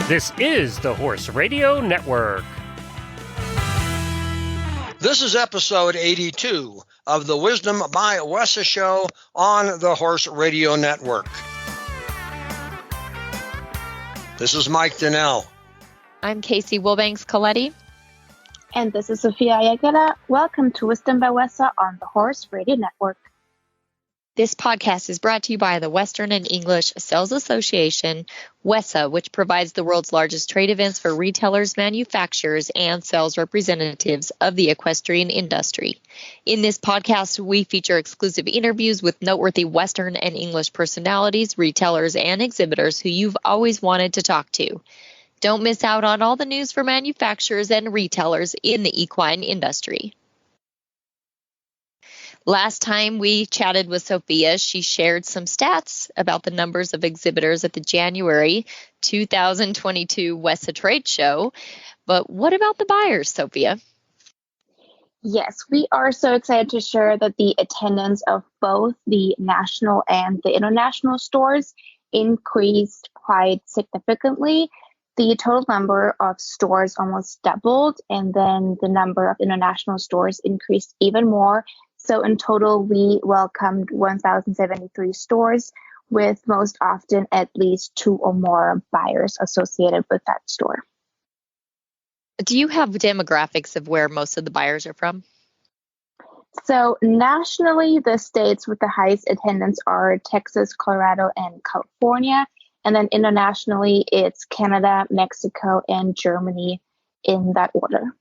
This is the Horse Radio Network. This is episode 82 of the Wisdom by WESA show on the Horse Radio Network. This is Mike Donnell. I'm Casey Wilbanks-Coletti. And this is Sophia Ayagala. Welcome to Wisdom by WESA on the Horse Radio Network. This podcast is brought to you by the Western and English Sales Association, WESA, which provides the world's largest trade events for retailers, manufacturers, and sales representatives of the equestrian industry. In this podcast, we feature exclusive interviews with noteworthy Western and English personalities, retailers, and exhibitors who you've always wanted to talk to. Don't miss out on all the news for manufacturers and retailers in the equine industry. Last time we chatted with Sophia, she shared some stats about the numbers of exhibitors at the January 2022 WESA Trade Show. But what about the buyers, Sophia? Yes, we are so excited to share that the attendance of both the national and the international stores increased quite significantly. The total number of stores almost doubled, and then the number of international stores increased even more. So in total, we welcomed 1,073 stores, with most often at least 2 or more buyers associated with that store. Do you have demographics of where most of the buyers are from? So nationally, the states with the highest attendance are Texas, Colorado, and California. And then internationally, it's Canada, Mexico, and Germany in that order.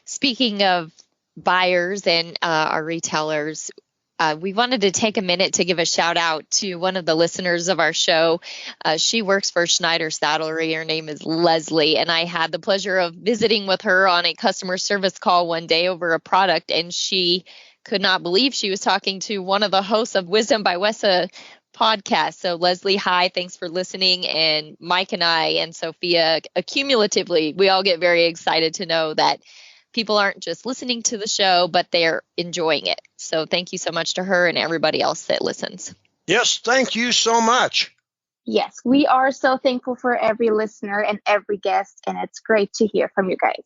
Speaking of buyers and our retailers, we wanted to take a minute to give a shout out to one of the listeners of our show. She works for Schneider Saddlery. Her name is Leslie, and I had the pleasure of visiting with her on a customer service call one day over a product, and she could not believe she was talking to one of the hosts of Wisdom by WESA podcast. So Leslie, hi, thanks for listening. And Mike and I and Sophia, accumulatively, we all get very excited to know that people aren't just listening to the show, but they're enjoying it. So thank you so much to her and everybody else that listens. Yes, thank you so much. Yes, we are so thankful for every listener and every guest, and it's great to hear from you guys.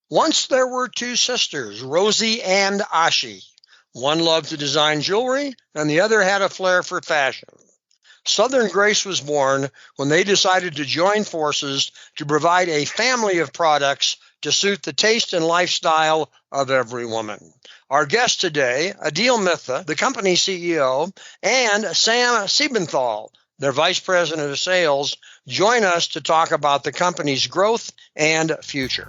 Once there were 2 sisters, Rosie and Ashi. One loved to design jewelry, and the other had a flair for fashion. Southern Grace was born when they decided to join forces to provide a family of products to suit the taste and lifestyle of every woman. Our guests today, Adil Mitha, the company's CEO, and Sam Siebenthal, their Vice President of Sales, join us to talk about the company's growth and future.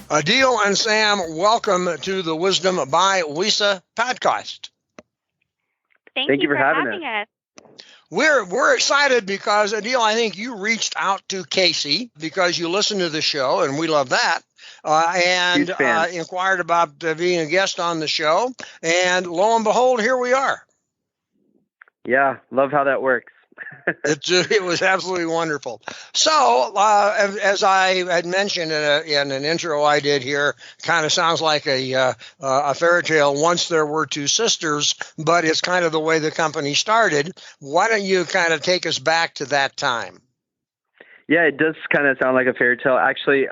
Adil and Sam, welcome to the Wisdom by WESA podcast. Thank you for having us. We're excited because, Adil, I think you reached out to Casey because you listen to the show, and we love that, and inquired about being a guest on the show. And lo and behold, here we are. Yeah, love how that works. It was absolutely wonderful. So, as I had mentioned in an intro I did here, kind of sounds like a fairy tale. Once there were 2 sisters, but it's kind of the way the company started. Why don't you kind of take us back to that time? Yeah, it does kind of sound like a fairy tale. Actually,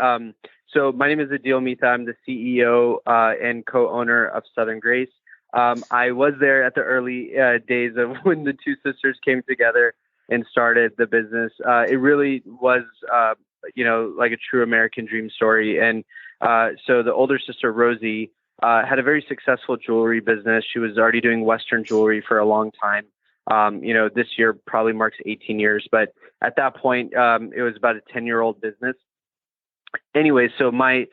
so my name is Adil Mitha. I'm the CEO and co-owner of Southern Grace. I was there at the early days of when the 2 sisters came together and started the business. It really was, like a true American dream story. And so the older sister, Rosie, had a very successful jewelry business. She was already doing Western jewelry for a long time. This year probably marks 18 years, but at that point, it was about a 10-year-old business. Anyway, so my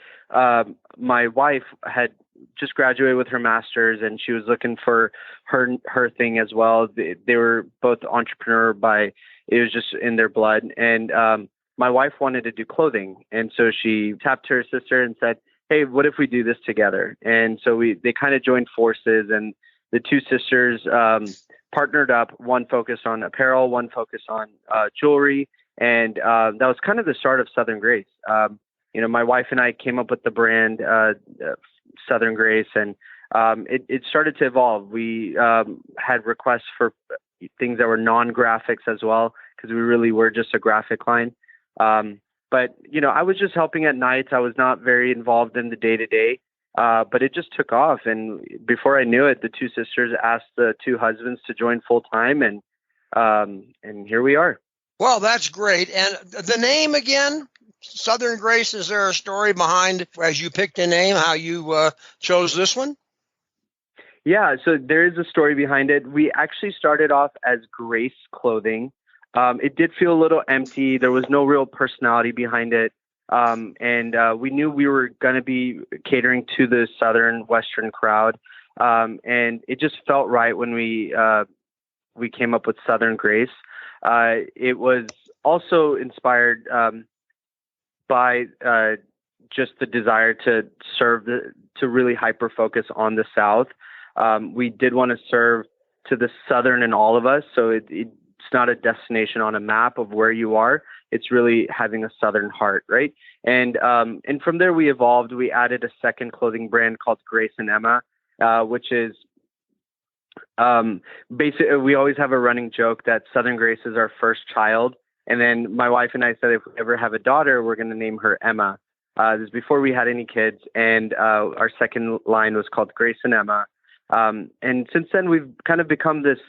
wife had just graduated with her master's, and she was looking for her thing as well. They were both entrepreneur it was just in their blood. And my wife wanted to do clothing. And so she tapped her sister and said, hey, what if we do this together? And so they kind of joined forces, and the 2 sisters partnered up, one focused on apparel, one focused on jewelry. And that was kind of the start of Southern Grace. My wife and I came up with the brand Southern Grace, and it started to evolve. We had requests for things that were non-graphics as well. because we really were just a graphic line. But, I was just helping at nights. I was not very involved in the day-to-day, but it just took off. And before I knew it, the two sisters asked the two husbands to join full-time, and here we are. Well, that's great. And the name again, Southern Grace, is there a story behind, as you picked a name, how you chose this one? Yeah, so there is a story behind it. We actually started off as Grace Clothing. It did feel a little empty. There was no real personality behind it. And we knew we were going to be catering to the Southern Western crowd. And it just felt right when we came up with Southern Grace. It was also inspired by just the desire to serve, to really hyper focus on the South. We did want to serve to the Southern in all of us. So it's not a destination on a map of where you are. It's really having a Southern heart, right? And from there we evolved. We added a second clothing brand called Grace and Emma, which is basically, we always have a running joke that Southern Grace is our first child. And then my wife and I said, if we ever have a daughter, we're going to name her Emma. This is before we had any kids. And our second line was called Grace and Emma. And since then, we've kind of become this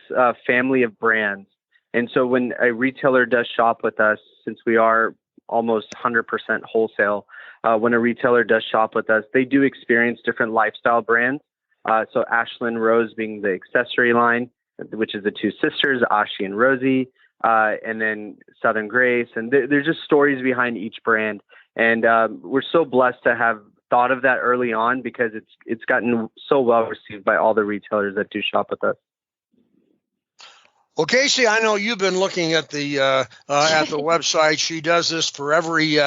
family of brands. And so when a retailer does shop with us, since we are almost 100% wholesale, when a retailer does shop with us, they do experience different lifestyle brands. So Ashlyn Rose being the accessory line, which is the two sisters, Ashi and Rosie, and then Southern Grace. And there's just stories behind each brand. And we're so blessed to have thought of that early on, because it's gotten so well received by all the retailers that do shop with us. Well, Casey, I know you've been looking at the website. She does this for everybody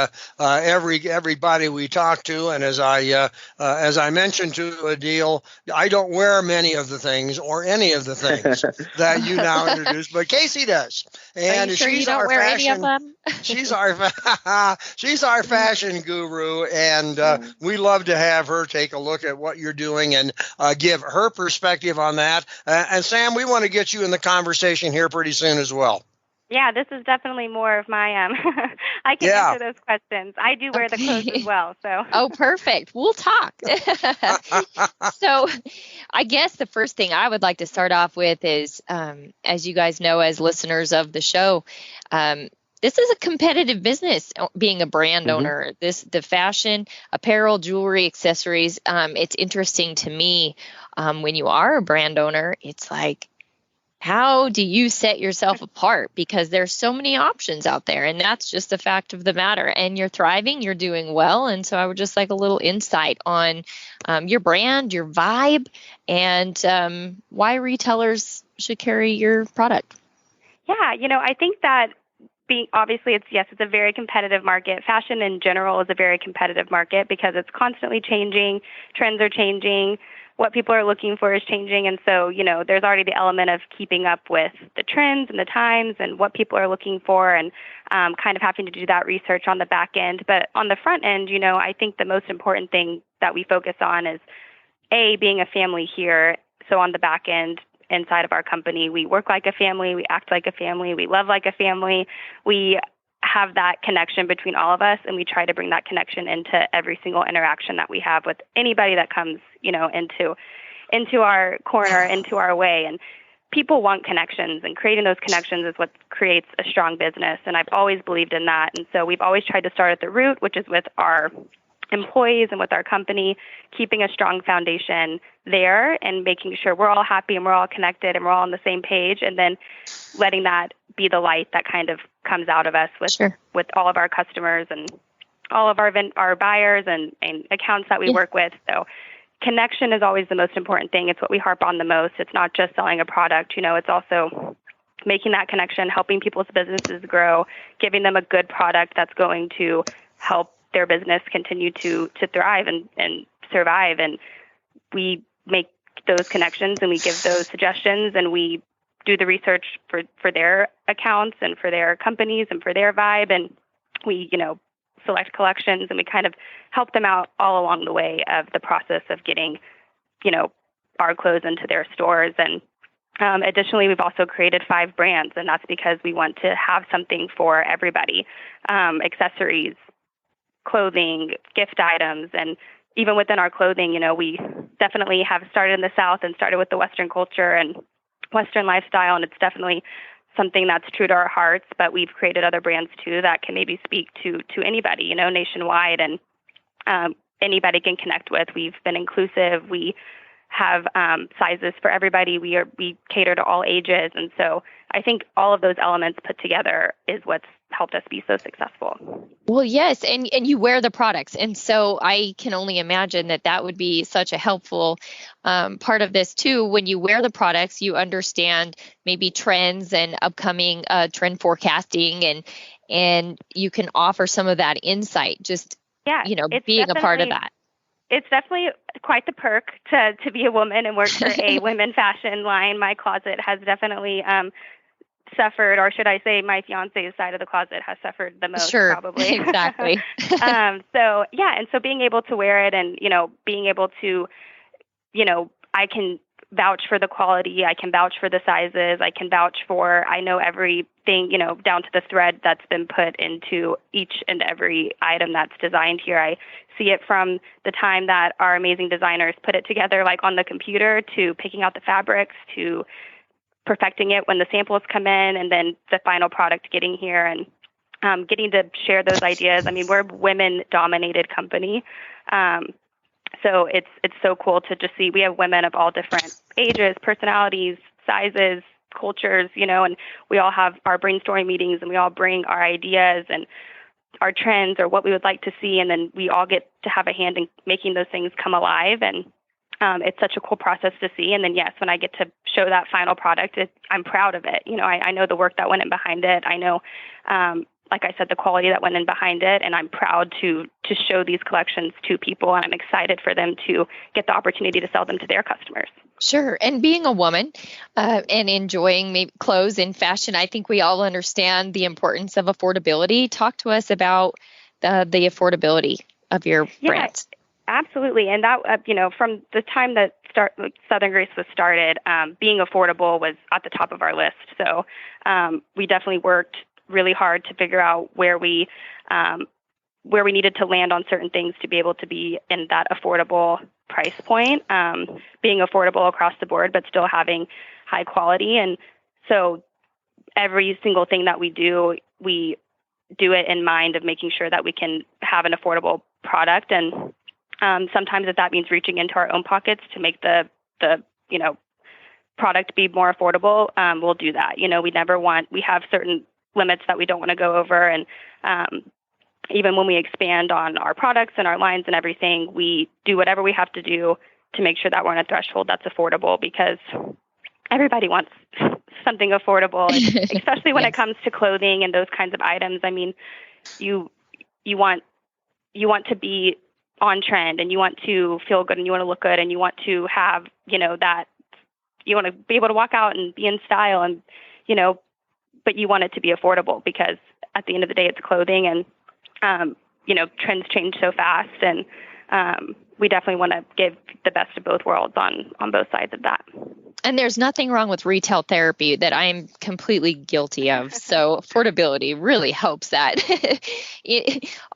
we talk to, and as I mentioned to Adil, I don't wear many of the things or any of the things that you now introduced, but Casey does. And Are you sure she's you don't our wear fashion, any of them? she's our fashion guru, and we love to have her take a look at what you're doing and give her perspective on that. And Sam, we want to get you in the conversation here pretty soon as well. Yeah, this is definitely more of my I can answer those questions. I do wear the clothes as well, so. Oh, perfect. We'll talk. So I guess the first thing I would like to start off with is, as you guys know, as listeners of the show, this is a competitive business, being a brand owner. The fashion, apparel, jewelry, accessories. It's interesting to me when you are a brand owner, it's like, how do you set yourself apart? Because there's so many options out there, and that's just the fact of the matter. And you're thriving, you're doing well. And so I would just like a little insight on your brand, your vibe, and why retailers should carry your product. Yeah, I think that obviously it's a very competitive market. Fashion in general is a very competitive market because it's constantly changing. Trends are changing. What people are looking for is changing. And so, there's already the element of keeping up with the trends and the times and what people are looking for, and kind of having to do that research on the back end. But on the front end, I think the most important thing that we focus on is, A, being a family here. So on the back end, inside of our company, we work like a family, we act like a family, we love like a family. We have that connection between all of us, and we try to bring that connection into every single interaction that we have with anybody that comes, into our corner, into our way. And people want connections, and creating those connections is what creates a strong business. And I've always believed in that. And so we've always tried to start at the root, which is with our employees and with our company, keeping a strong foundation there and making sure we're all happy and we're all connected and we're all on the same page, and then letting that be the light that kind of comes out of us with all of our customers and all of our buyers and accounts that we work with. So connection is always the most important thing. It's what we harp on the most. It's not just selling a product, it's also making that connection, helping people's businesses grow, giving them a good product that's going to help their business continue to thrive and survive. And we make those connections and we give those suggestions, and we do the research for their accounts and for their companies and for their vibe. And we, select collections, and we kind of help them out all along the way of the process of getting, our clothes into their stores. And Additionally, we've also created 5 brands, and that's because we want to have something for everybody. Accessories, clothing, gift items, and even within our clothing, we definitely have started in the South and started with the Western culture and Western lifestyle, and it's definitely something that's true to our hearts, but we've created other brands too that can maybe speak to anybody, nationwide, and anybody can connect with. We've been inclusive. We have sizes for everybody. We cater to all ages. And so I think all of those elements put together is what's helped us be so successful. Well, yes. And you wear the products. And so I can only imagine that would be such a helpful part of this too. When you wear the products, you understand maybe trends and upcoming trend forecasting, and you can offer some of that insight, just, being a part of that. It's definitely quite the perk to be a woman and work for a women fashion line. My closet has definitely suffered, or should I say my fiance's side of the closet has suffered the most, sure, probably. Exactly. So being able to wear it and, being able to, I can vouch for the quality, I can vouch for the sizes, I know everything, down to the thread that's been put into each and every item that's designed here. I see it from the time that our amazing designers put it together, like on the computer, to picking out the fabrics, to perfecting it when the samples come in, and then the final product getting here and getting to share those ideas. I mean, we're a women-dominated company. So it's so cool to just see we have women of all different ages, personalities, sizes, cultures, and we all have our brainstorming meetings, and we all bring our ideas and our trends or what we would like to see, and then we all get to have a hand in making those things come alive. And it's such a cool process to see. And then, yes, when I get to show that final product, I'm proud of it. I know the work that went in behind it. I know, like I said, the quality that went in behind it, and I'm proud to show these collections to people, and I'm excited for them to get the opportunity to sell them to their customers. Sure. And being a woman and enjoying maybe clothes and fashion, I think we all understand the importance of affordability. Talk to us about the affordability of your brands. Absolutely. And that, from the time that Southern Grace was started, being affordable was at the top of our list. So we definitely worked really hard to figure out where we needed to land on certain things to be able to be in that affordable price point, being affordable across the board, but still having high quality. And so every single thing that we do it in mind of making sure that we can have an affordable product. And sometimes if that means reaching into our own pockets to make the product be more affordable, we'll do that. We have certain limits that we don't want to go over. And even when we expand on our products and our lines and everything, we do whatever we have to do to make sure that we're on a threshold that's affordable, because everybody wants something affordable, especially when it comes to clothing and those kinds of items. I mean, you want to be on trend, and you want to feel good, and you want to look good, and you want to have, that you want to be able to walk out and be in style, and, but you want it to be affordable, because at the end of the day, it's clothing, and, trends change so fast, and we definitely want to give the best of both worlds on both sides of that. And there's nothing wrong with retail therapy that I'm completely guilty of. So affordability really helps that.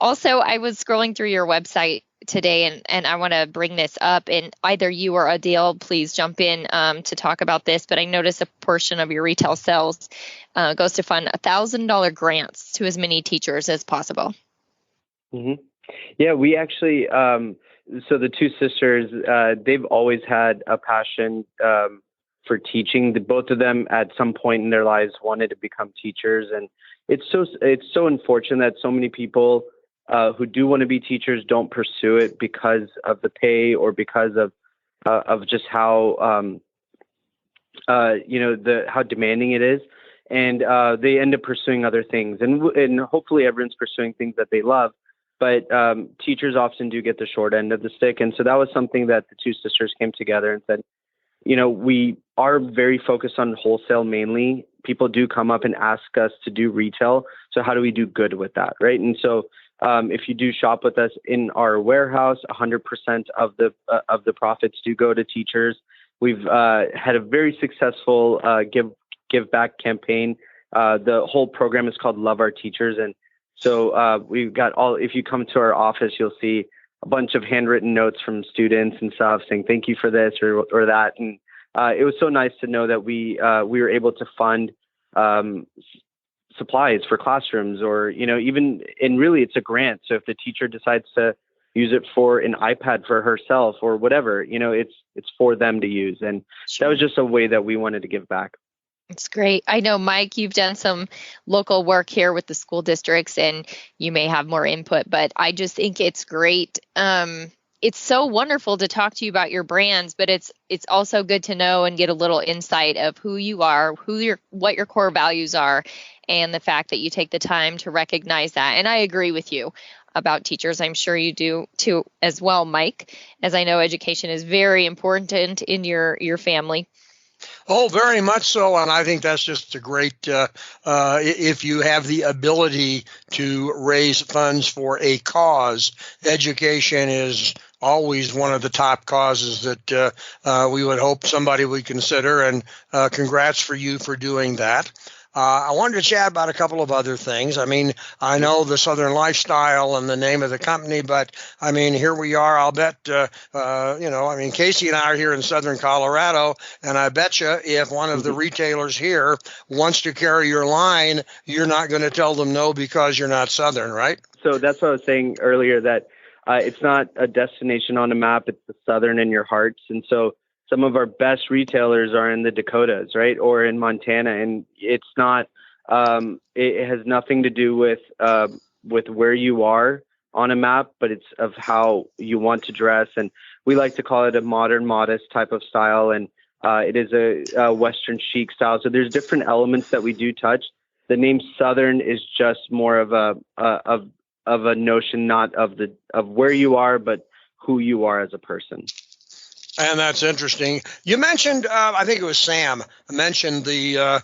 Also, I was scrolling through your website today, and I want to bring this up, and either you or Adil, please jump in to talk about this, but I noticed a portion of your retail sales goes to fund $1,000 grants to as many teachers as possible. Mm-hmm. Yeah, we actually, so the two sisters, they've always had a passion for teaching. Both of them at some point in their lives wanted to become teachers. And it's so unfortunate that so many people who do want to be teachers don't pursue it because of the pay, or because of just how, how demanding it is. And they end up pursuing other things. And hopefully everyone's pursuing things that they love. But teachers often do get the short end of the stick. And so that was something that the two sisters came together and said, we are very focused on wholesale mainly. People do come up and ask us to do retail. So how do we do good with that, right? And so if you do shop with us in our warehouse, 100% of the profits do go to teachers. We've had a very successful give back campaign. The whole program is called Love Our Teachers. And so we've got if you come to our office, you'll see a bunch of handwritten notes from students and stuff saying, thank you for this or that. And it was so nice to know that we were able to fund supplies for classrooms, or, and really it's a grant. So if the teacher decides to use it for an iPad for herself or whatever, it's for them to use. And that was just a way that we wanted to give back. It's great. I know, Mike, you've done some local work here with the school districts, and you may have more input, but I just think it's great. It's so wonderful to talk to you about your brands, but it's also good to know and get a little insight of who you are, what your core values are, and the fact that you take the time to recognize that. And I agree with you about teachers. I'm sure you do too as well, Mike, as I know education is very important in your family. Oh, very much so. And I think that's just a great, if you have the ability to raise funds for a cause, education is always one of the top causes that we would hope somebody would consider. And congrats for you for doing that. I wanted to chat about a couple of other things. I mean, I know the Southern Lifestyle and the name of the company, but I mean, here we are. I'll bet, Casey and I are here in Southern Colorado, and I bet you if one of the retailers here wants to carry your line, you're not going to tell them no because you're not Southern, right? So that's what I was saying earlier, that it's not a destination on a map. It's the Southern in your hearts. And so some of our best retailers are in the Dakotas, right? Or in Montana. And it's not, it has nothing to do with where you are on a map, but it's of how you want to dress. And we like to call it a modern, modest type of style. And it is a Western chic style. So there's different elements that we do touch. The name Southern is just more of a notion, not of where you are, but who you are as a person. And that's interesting. You mentioned, I think it was Sam, mentioned the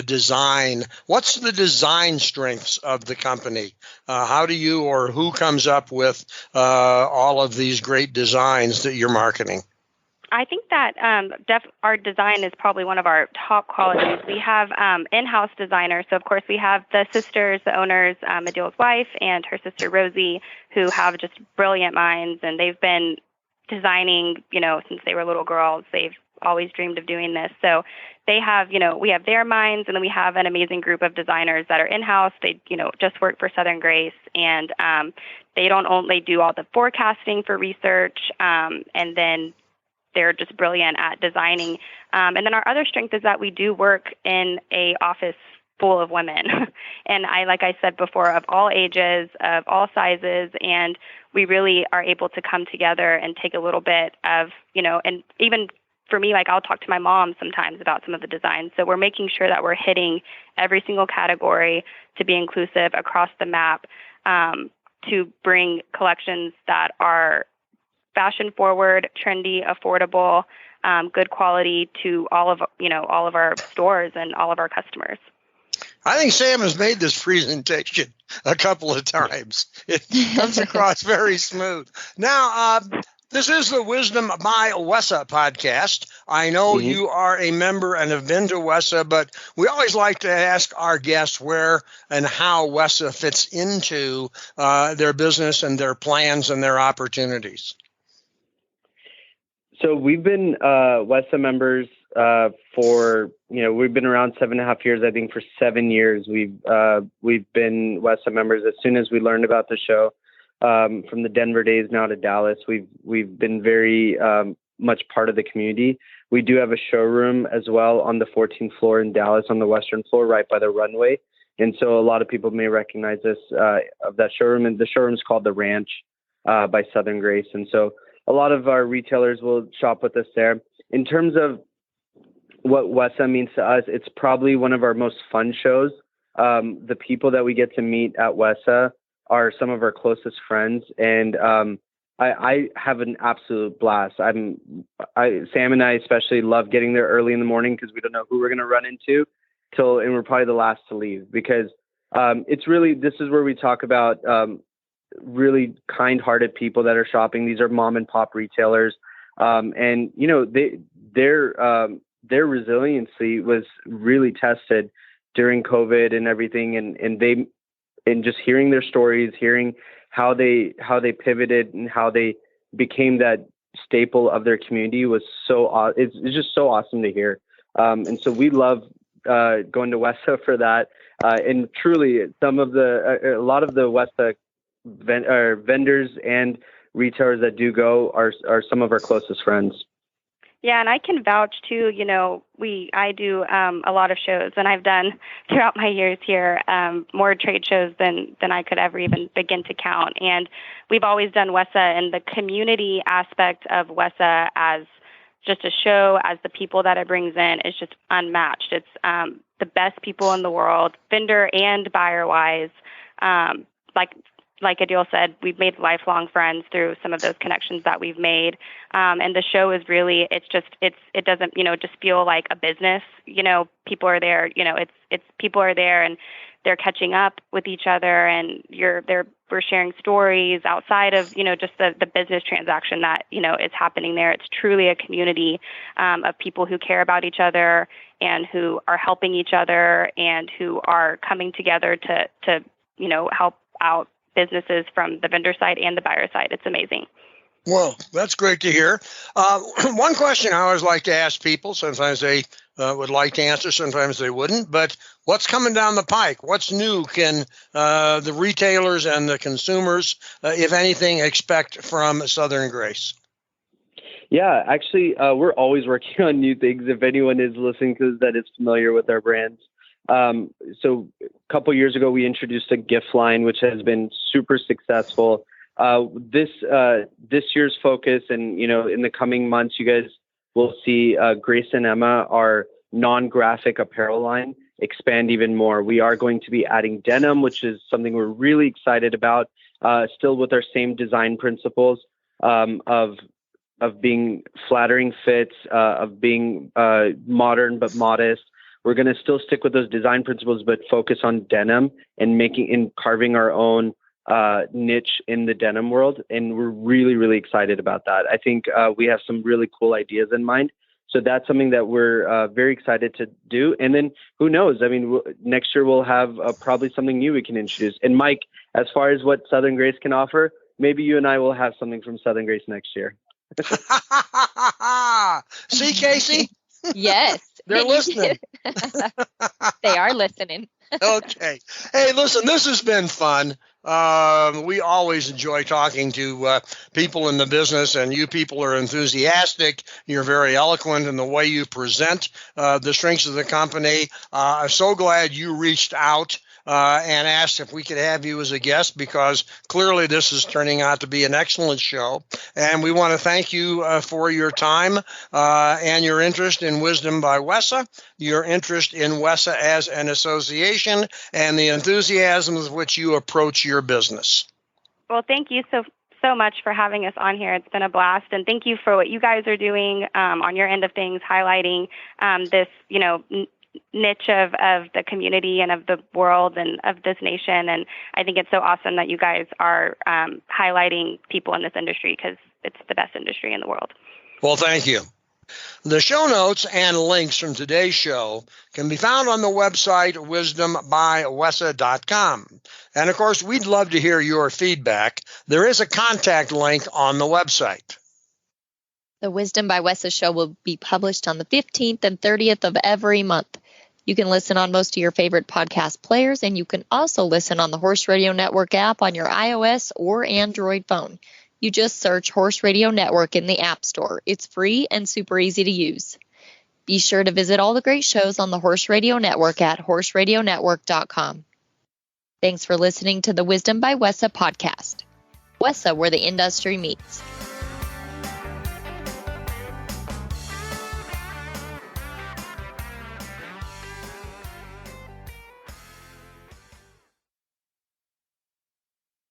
design. What's the design strengths of the company? How do you or who comes up with all of these great designs that you're marketing? I think that our design is probably one of our top qualities. We have in-house designers. So, of course, we have the sisters, the owners, Adil's wife and her sister, Rosie, who have just brilliant minds. And they've been designing, since they were little girls. They've always dreamed of doing this. So they have, we have their minds, and then we have an amazing group of designers that are in-house. They, just work for Southern Grace, and they do all the forecasting for research, and then they're just brilliant at designing. And then our other strength is that we do work in a office full of women. And like I said before, of all ages, of all sizes, and we really are able to come together and take a little bit of, and even for me, I'll talk to my mom sometimes about some of the designs. So we're making sure that we're hitting every single category to be inclusive across the map, to bring collections that are fashion forward, trendy, affordable, good quality to all of our stores and all of our customers. I think Sam has made this presentation a couple of times. It comes across very smooth. Now, this is the Wisdom by WESA podcast. I know you are a member and have been to WESA, but we always like to ask our guests where and how WESA fits into their business and their plans and their opportunities. So we've been WESA members for, we've been around 7.5 years. I think for 7 years we've been WESA members. As soon as we learned about the show, from the Denver days now to Dallas, we've been very much part of the community. We do have a showroom as well on the 14th floor in Dallas, on the western floor, right by the runway. And so a lot of people may recognize this of that showroom. And the showroom is called the Ranch by Southern Grace. And so a lot of our retailers will shop with us there. In terms of what WESA means to us, it's probably one of our most fun shows. The people that we get to meet at WESA are some of our closest friends, and I have an absolute blast. Sam and I especially love getting there early in the morning because we don't know who we're going to run into and we're probably the last to leave, because this is where we talk about really kind-hearted people that are shopping. These are mom and pop retailers. And their resiliency was really tested during COVID and everything, and just hearing their stories, hearing how they pivoted and how they became that staple of their community was it's just so awesome to hear. And so we love going to WESA for that. And truly, a lot of the WESA vendors and retailers that do go are some of our closest friends. Yeah, and I can vouch too. I do a lot of shows, and I've done throughout my years here more trade shows than I could ever even begin to count. And we've always done WESA, and the community aspect of WESA as just a show, as the people that it brings in, is just unmatched. It's the best people in the world, vendor and buyer wise. Like Adil said, we've made lifelong friends through some of those connections that we've made. And the show is really, it doesn't, just feel like a business. People are there, people are there and they're catching up with each other, and we're sharing stories outside of, just the business transaction that, is happening there. It's truly a community of people who care about each other and who are helping each other and who are coming together to help out businesses from the vendor side and the buyer side. It's amazing. Well, that's great to hear. One question I always like to ask people, sometimes they would like to answer, sometimes they wouldn't, but what's coming down the pike? What's new can the retailers and the consumers, if anything, expect from Southern Grace? Yeah, actually, we're always working on new things. If anyone is listening to this that is familiar with our brands. So a couple years ago, we introduced a gift line, which has been super successful. This year's focus, and in the coming months, you guys will see Grace and Emma, our non-graphic apparel line, expand even more. We are going to be adding denim, which is something we're really excited about. Still with our same design principles of being flattering fits, of being modern but modest. We're going to still stick with those design principles, but focus on denim and carving our own niche in the denim world. And we're really, really excited about that. I think we have some really cool ideas in mind. So that's something that we're very excited to do. And then who knows? I mean, next year we'll have probably something new we can introduce. And Mike, as far as what Southern Grace can offer, maybe you and I will have something from Southern Grace next year. See, Casey? Yes. They're listening. They are listening. Okay. Hey, listen, this has been fun. We always enjoy talking to people in the business, and you people are enthusiastic. You're very eloquent in the way you present the strengths of the company. I'm so glad you reached out and asked if we could have you as a guest, because clearly this is turning out to be an excellent show. And we want to thank you for your time and your interest in Wisdom by WESA, your interest in WESA as an association, and the enthusiasm with which you approach your business. Well, thank you so much for having us on here. It's been a blast, and thank you for what you guys are doing on your end of things, highlighting this, niche of the community and of the world and of this nation. And I think it's so awesome that you guys are highlighting people in this industry, because it's the best industry in the world. Well, thank you. The show notes and links from today's show can be found on the website wisdombywesa.com. And of course, we'd love to hear your feedback. There is a contact link on the website. The Wisdom by WESA show will be published on the 15th and 30th of every month. You can listen on most of your favorite podcast players, and you can also listen on the Horse Radio Network app on your iOS or Android phone. You just search Horse Radio Network in the App Store. It's free and super easy to use. Be sure to visit all the great shows on the Horse Radio Network at horseradionetwork.com. Thanks for listening to the Wisdom by WESA podcast. WESA, where the industry meets.